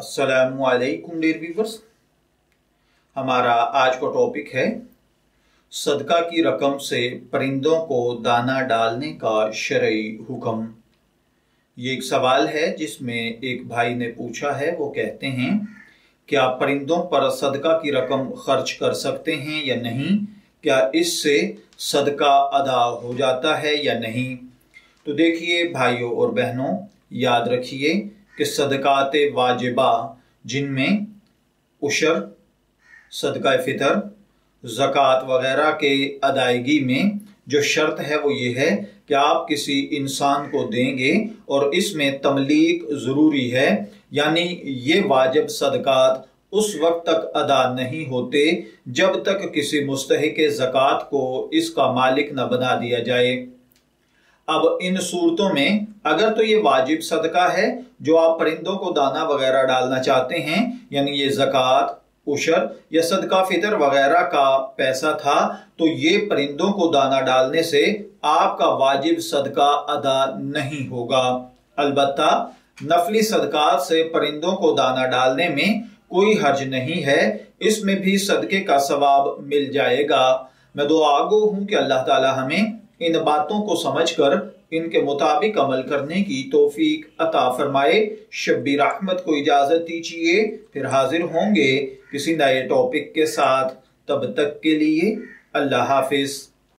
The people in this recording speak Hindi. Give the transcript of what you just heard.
अस्सलामुअलैकुम डियर व्यूअर्स। हमारा आज का टॉपिक है सदका की रकम से परिंदों को दाना डालने का शरई हुक्म। ये एक सवाल है जिसमें एक भाई ने पूछा है। वो कहते हैं क्या परिंदों पर सदका की रकम खर्च कर सकते हैं या नहीं, क्या इससे सदका अदा हो जाता है या नहीं। तो देखिए भाइयों और बहनों, याद रखिए कि सदकात वाजिबा जिनमें उशर, सदका फितर, ज़कात वगैरह के अदायगी में जो शर्त है वो ये है कि आप किसी इंसान को देंगे और इसमें तमलीक ज़रूरी है, यानी ये वाजिब सदकात उस वक्त तक अदा नहीं होते जब तक किसी मुस्तहिक ज़कात को इसका मालिक न बना दिया जाए। अब इन सूरतों में अगर तो ये वाजिब सदका है जो आप परिंदों को दाना वगैरह डालना चाहते हैं, यानी ये ज़कात, उशर या सदका फितर वगैरह का पैसा था, तो ये परिंदों को दाना डालने से आपका वाजिब सदका अदा नहीं होगा। अलबत्ता नफली सदकात से परिंदों को दाना डालने में कोई हर्ज नहीं है, इसमें भी सदके का सवाब मिल जाएगा। मैं दुआगो हूं कि अल्लाह ताला हमें इन बातों को समझकर इनके मुताबिक अमल करने की तौफीक अता फरमाए। शब्बीर अहमद को इजाजत दीजिए, फिर हाजिर होंगे किसी नए टॉपिक के साथ। तब तक के लिए अल्लाह हाफिज।